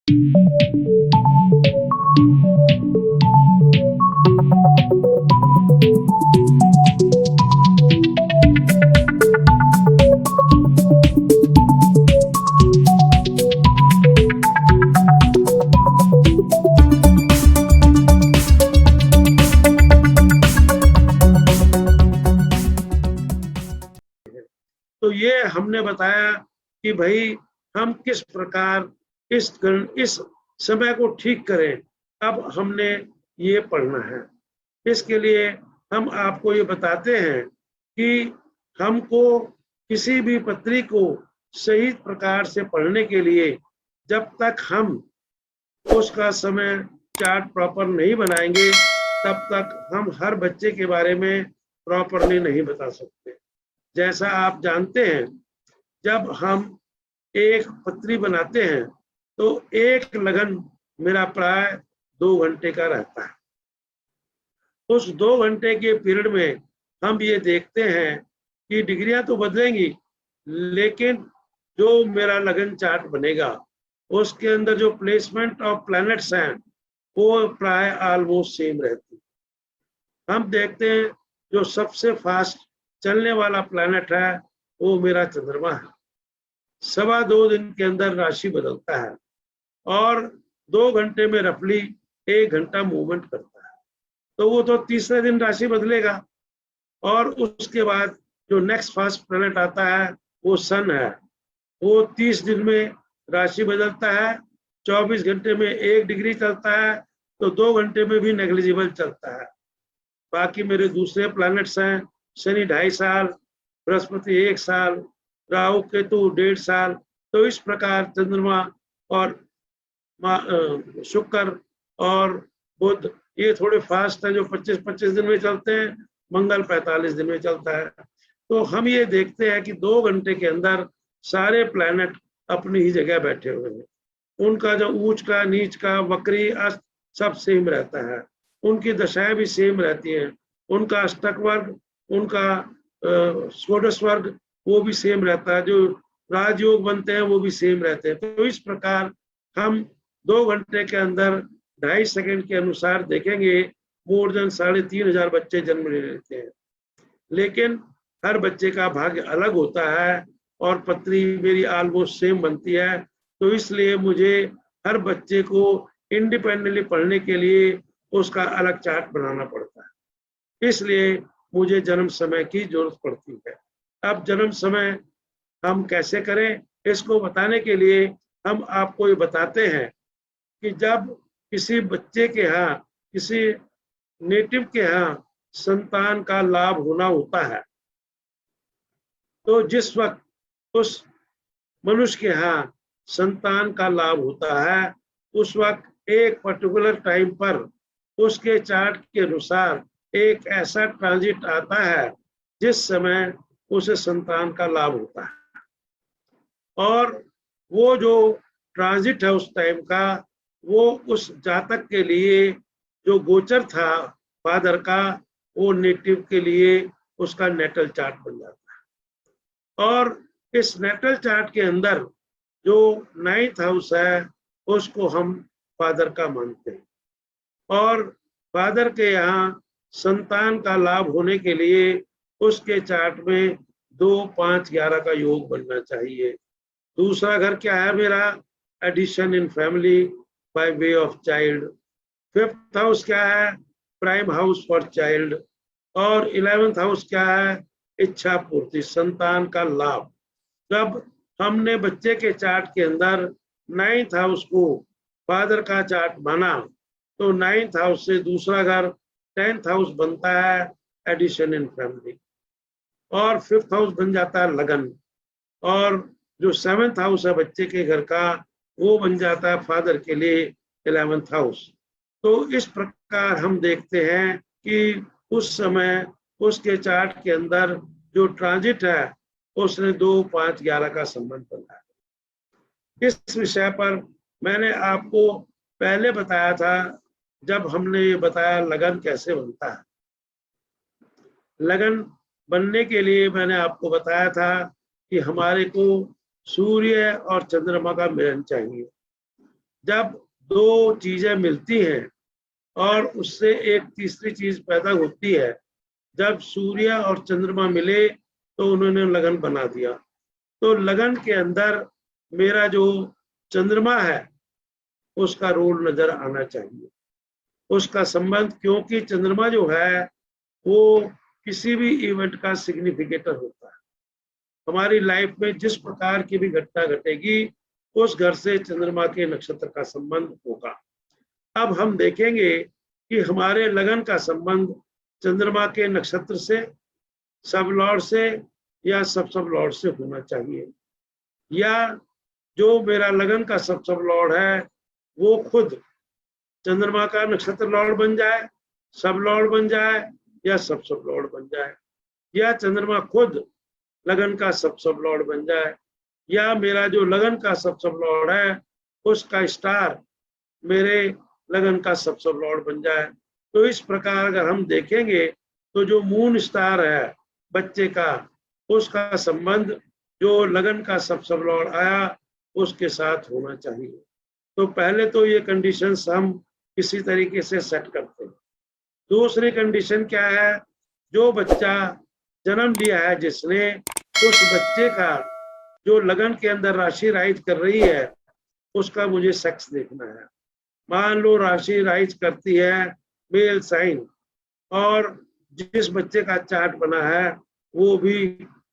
तो ये हमने बताया कि भाई हम किस प्रकार इस समय को ठीक करें। अब हमने ये पढ़ना है। इसके लिए हम आपको ये बताते हैं कि हमको किसी भी पत्री को सही प्रकार से पढ़ने के लिए जब तक हम उसका समय चार्ट प्रॉपर नहीं बनाएंगे तब तक हम हर बच्चे के बारे में प्रॉपरली नहीं बता सकते। जैसा आप जानते हैं, जब हम एक पत्री बनाते हैं तो एक लगन मेरा प्राय 2 घंटे का रहता है। उस 2 घंटे के पीरियड में हम ये देखते हैं कि डिग्रियां तो बदलेंगी, लेकिन जो मेरा लगन चार्ट बनेगा उसके अंदर जो प्लेसमेंट ऑफ प्लैनेट्स हैं वो प्राय ऑलमोस्ट सेम रहती। हम देखते हैं जो सबसे फास्ट चलने वाला प्लैनेट है वो मेरा चंद्रमा है। 2.25 दिन के अंदर राशि बदलता है और 2 घंटे में रफली 1 घंटा मूवमेंट करता है। तो वो तो तीसरे दिन राशि बदलेगा। और उसके बाद जो नेक्स्ट फास्ट प्लैनेट आता है वो सन है। वो 30 दिन में राशि बदलता है, 24 घंटे में 1 डिग्री चलता है, तो 2 घंटे में भी नेग्लिजिबल चलता है। बाकी मेरे दूसरे प्लैनेट्स हैं, शनि 2.5 साल, बृहस्पति 1 साल, राहु केतु 1.5 साल। तो इस प्रकार चंद्रमा और शुक्र और बुध ये थोड़े फास्ट है, जो 25-25 दिन में चलते हैं। मंगल 45 दिन में चलता है। तो हम ये देखते हैं कि 2 घंटे के अंदर सारे प्लैनेट अपनी ही जगह बैठे हुए हैं। उनका जो ऊंच का, नीच का, वक्री, अस्त सब सेम रहता है। उनकी दशाएं भी सेम रहती हैं। उनका अष्टक वर्ग, उनका षोडश वर्ग वो भी सेम रहता है। जो राजयोग बनते हैं वो भी सेम रहते हैं। तो इस प्रकार हम 2 घंटे के अंदर 2.5 सेकंड के अनुसार देखेंगे मोर देन 3,500 बच्चे जन्म ले लेते हैं। लेकिन हर बच्चे का भाग्य अलग होता है और पत्री मेरी ऑलमोस्ट सेम बनती है। तो इसलिए मुझे हर बच्चे को इंडिपेंडेंटली पढ़ने के लिए उसका अलग चार्ट बनाना पड़ता है। इसलिए मुझे जन्म समय की जरूरत पड़ती है। अब जन्म समय हम कैसे करें, इसको बताने के लिए हम आपको ये बताते हैं कि जब किसी बच्चे के यहाँ, किसी नेटिव के यहाँ संतान का लाभ होना होता है, तो जिस वक्त उस मनुष्य के यहाँ संतान का लाभ होता है उस वक्त एक पर्टिकुलर टाइम पर उसके चार्ट के अनुसार एक ऐसा ट्रांजिट आता है जिस समय उसे संतान का लाभ होता है। और वो जो ट्रांजिट है उस टाइम का, वो उस जातक के लिए जो गोचर था फादर का, वो नेटिव के लिए उसका नेटल चार्ट बन जाता है। और इस नेटल चार्ट के अंदर जो 9th हाउस है उसको हम फादर का मानते हैं। और फादर के यहाँ संतान का लाभ होने के लिए उसके चार्ट में 2, 5, 11 का योग बनना चाहिए। दूसरा घर क्या है मेरा, addition in family by way of child. 5th house क्या है, प्राइम हाउस फॉर चाइल्ड। और 11th हाउस क्या है, इच्छा पूर्ति, संतान का लाभ। जब हमने बच्चे के चार्ट के अंदर 9th हाउस को फादर का चार्ट माना तो 9th हाउस से दूसरा घर 10th हाउस बनता है एडिशन इन फैमिली। और 5th हाउस बन जाता है लगन। और जो 7th हाउस है बच्चे के घर का, वो बन जाता है फादर के लिए 11th हाउस। तो इस प्रकार हम देखते हैं कि उस समय उसके चार्ट के अंदर जो ट्रांजिट है उसने 2, 5, 11 का संबंध बनाया। इस विषय पर मैंने आपको पहले बताया था जब हमने ये बताया लगन कैसे बनता है। लगन बनने के लिए मैंने आपको बताया था कि हमारे को सूर्य और चंद्रमा का मिलन चाहिए। जब दो चीजें मिलती हैं और उससे एक तीसरी चीज पैदा होती है, जब सूर्य और चंद्रमा मिले तो उन्होंने लगन बना दिया। तो लगन के अंदर मेरा जो चंद्रमा है उसका रोल नजर आना चाहिए, उसका संबंध, क्योंकि चंद्रमा जो है वो किसी भी इवेंट का सिग्निफिकेटर होता है। हमारी लाइफ में जिस प्रकार की भी घटना घटेगी उस घर से चंद्रमा के नक्षत्र का संबंध होगा। अब हम देखेंगे कि हमारे लगन का संबंध चंद्रमा के नक्षत्र से, सब लॉर्ड से या सब लॉर्ड से होना चाहिए, या जो मेरा लगन का सब लॉर्ड है वो खुद चंद्रमा का नक्षत्र लॉर्ड बन जाए, सब लॉर्ड बन जाए, या सब लॉर्ड बन जाए, या चंद्रमा खुद लगन का सब लॉर्ड बन जाए, या मेरा जो लगन का सब लॉर्ड है उसका स्टार मेरे लगन का सब लॉर्ड बन जाए। तो इस प्रकार अगर हम देखेंगे तो जो मून स्टार है बच्चे का, उसका संबंध जो लगन का सब लॉर्ड आया उसके साथ होना चाहिए। तो पहले तो ये कंडीशंस हम किसी तरीके से सेट करते हैं। दूसरी कंडीशन क्या है, जो बच्चा जन्म लिया है जिसने, उस बच्चे का जो लगन के अंदर राशि राइज कर रही है उसका मुझे सेक्स देखना है। मान लो राशि राइज करती है मेल साइन और जिस बच्चे का चार्ट बना है वो भी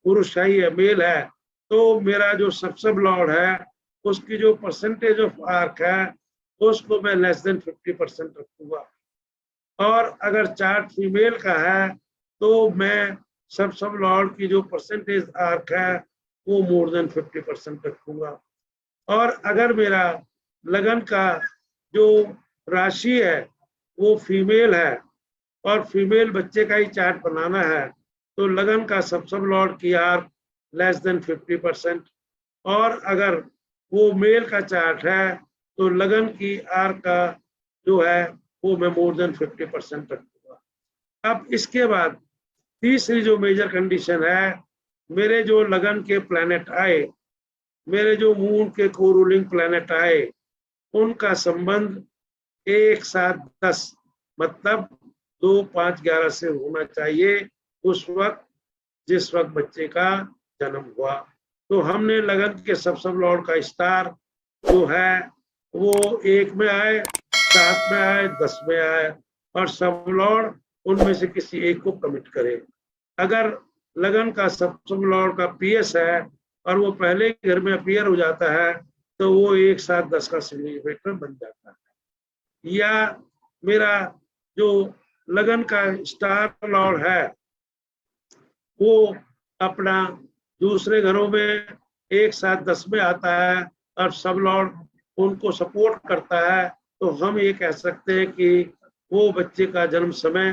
पुरुष ही है, मेल है, तो मेरा जो सब लॉर्ड है उसकी जो परसेंटेज ऑफ आर्क है उसको मैं लेस देन 50% रखूंगा। और अगर चार्ट फीमेल का है तो मैं सब लॉर्ड की जो परसेंटेज आर्क है वो मोर देन 50% रखूंगा। और अगर मेरा लगन का जो राशि है वो फीमेल है और फीमेल बच्चे का ही चार्ट बनाना है तो लगन का सब लॉर्ड की आर्क लेस देन 50%। और अगर वो मेल का चार्ट है तो लगन की आर्क का जो है वो मैं मोर देन 50% रखूंगा। अब इसके बाद तीसरी जो मेजर कंडीशन है, मेरे जो लगन के प्लैनेट आए, मेरे जो मून के को रूलिंग प्लैनेट आए, उनका संबंध 1, 7, 10 मतलब 2, 5, 11 से होना चाहिए उस वक्त जिस वक्त बच्चे का जन्म हुआ। तो हमने लगन के सब लॉर्ड का स्टार जो है वो 1 में आए, 7 में आए, 10 में आए, और सब लॉर्ड उनमें से किसी एक को कमिट करे। अगर लगन का सब लॉर्ड का पीएस है और वो पहले घर में अपीयर हो जाता है तो वो 1, 7, 10 का सिग्निफिकेटर बन जाता है। या मेरा जो लगन का स्टार लॉर्ड है वो अपना दूसरे घरों में 1, 7, 10 में आता है और सब लॉर्ड उनको सपोर्ट करता है, तो हम ये कह सकते हैं कि वो बच्चे का जन्म समय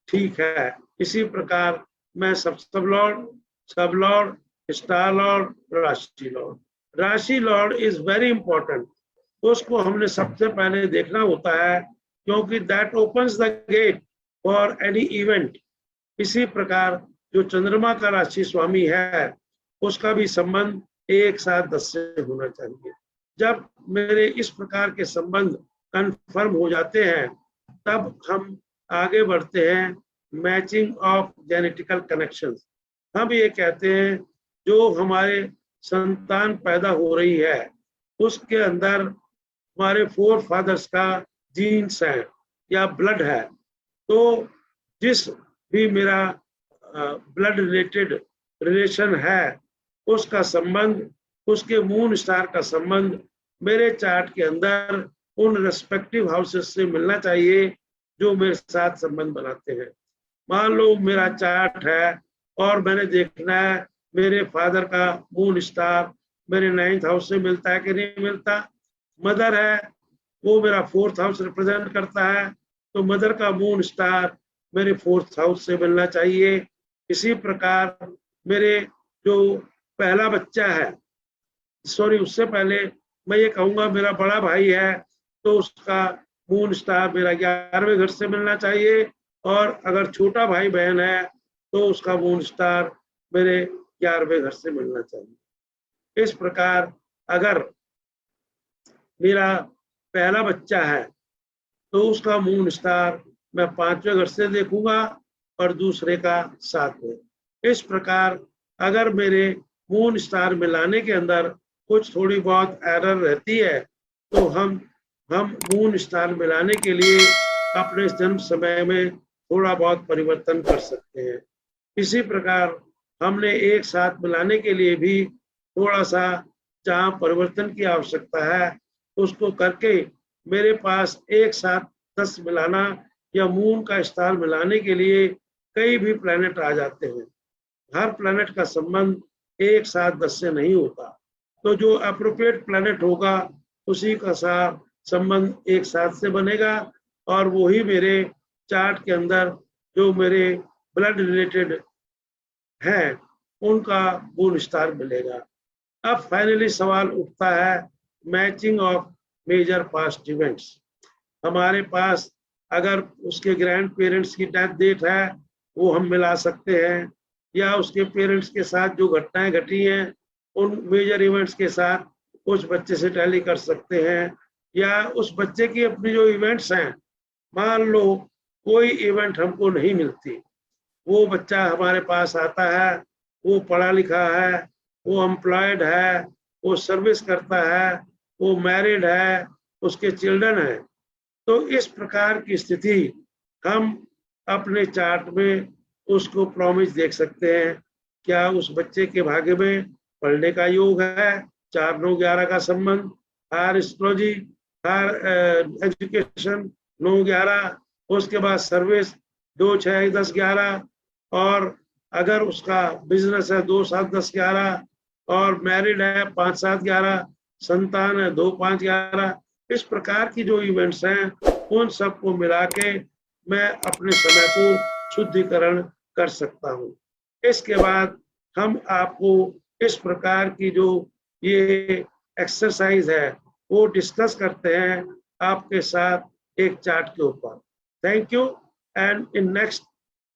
ठीक है। इसी प्रकार मैं सब लॉर्ड, स्टार लॉर्ड, राशि लॉर्ड। राशि लॉर्ड इज वेरी इंपॉर्टेंट, उसको हमने सबसे पहले देखना होता है क्योंकि that opens the get for any event. इसी प्रकार जो चंद्रमा का राशि स्वामी है उसका भी संबंध 1, 7, 10 से होना चाहिए। जब मेरे इस प्रकार के संबंध कंफर्म हो जाते हैं तब हम आगे बढ़ते हैं मैचिंग ऑफ जेनेटिकल कनेक्शंस। हम ये कहते हैं जो हमारे संतान पैदा हो रही है उसके अंदर हमारे 4 फादर्स का जीन्स है या ब्लड है, तो जिस भी मेरा ब्लड रिलेटेड रिलेशन है उसका संबंध, उसके मून स्टार का संबंध मेरे चार्ट के अंदर उन रेस्पेक्टिव हाउसेस से मिलना चाहिए जो मेरे साथ संबंध बनाते हैं। मान लो मेरा चार्ट है और मैंने देखना है मेरे फादर का मून स्टार मेरे 9th हाउस से मिलता है कि नहीं मिलता। मदर है वो मेरा 4th हाउस रिप्रेजेंट करता है, तो मदर का मून स्टार मेरे 4th हाउस से मिलना चाहिए। इसी प्रकार मेरे जो पहला बच्चा है, सॉरी उससे पहले मैं ये कहूंगा मेरा बड़ा भाई है तो उसका मून स्टार मेरा 11वें घर से मिलना चाहिए, और अगर छोटा भाई बहन है तो उसका मून स्टार मेरे 11वें घर से मिलना चाहिए। इस प्रकार अगर मेरा पहला बच्चा है तो उसका मून स्टार मैं 5वें घर से देखूंगा और दूसरे का 7वें। इस प्रकार अगर मेरे मून स्टार मिलाने के अंदर कुछ थोड़ी बहुत एरर रहती है तो हम मून स्टार मिलाने के लिए अपने जन्म समय में थोड़ा बहुत परिवर्तन कर सकते हैं। इसी प्रकार हमने एक साथ मिलाने के लिए भी थोड़ा सा जहाँ परिवर्तन की आवश्यकता है उसको करके मेरे पास एक साथ 10 मिलाना या मून का स्टार मिलाने के लिए कई भी प्लैनेट आ जाते हैं। हर प्लैनेट का संबंध एक साथ 10 से नहीं होता, तो जो अप्रोप्रिएट प्लैनेट होगा उसी का साथ संबंध एक साथ से बनेगा और वही मेरे चार्ट के अंदर जो मेरे ब्लड रिलेटेड है उनका मून स्टार मिलेगा। अब फाइनली सवाल उठता है matching of major past events. हमारे पास अगर उसके ग्रैंड पेरेंट्स की डेथ डेट है वो हम मिला सकते हैं, या उसके पेरेंट्स के साथ जो घटनाएं घटी हैं उन मेजर इवेंट्स के साथ उस बच्चे से टैली कर सकते हैं, या उस बच्चे की अपनी जो इवेंट्स हैं, मान लो कोई इवेंट हमको नहीं मिलती, वो बच्चा हमारे पास आता है, वो पढ़ा लिखा है, वो एम्प्लॉयड है, वो सर्विस करता है, वो मैरिड है, उसके चिल्ड्रन है, तो इस प्रकार की स्थिति हम अपने चार्ट में उसको प्रॉमिस देख सकते हैं। क्या उस बच्चे के भाग्य में पढ़ने का योग है, 4, 9, 11 का संबंध, हायर एस्ट्रोलॉजी, हायर एजुकेशन 9, 11, उसके बाद सर्विस 2, 6, 10, 11, और अगर उसका बिजनेस है 2, 7, 10, 11, और मैरिड है 5, 7, 11, संतान है 2, 5, 11। इस प्रकार की जो इवेंट्स हैं उन सबको मिला के मैं अपने समय को शुद्धिकरण कर सकता हूँ। इसके बाद हम आपको इस प्रकार की जो ये एक्सरसाइज है वो डिस्कस करते हैं आपके साथ एक चार्ट के ऊपर। Thank you, and in next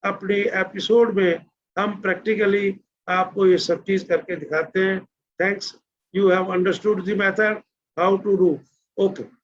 अपने एपिसोड में हम प्रैक्टिकली आपको ये सब चीज करके दिखाते हैं। Thanks, you have understood the method how to do. Okay.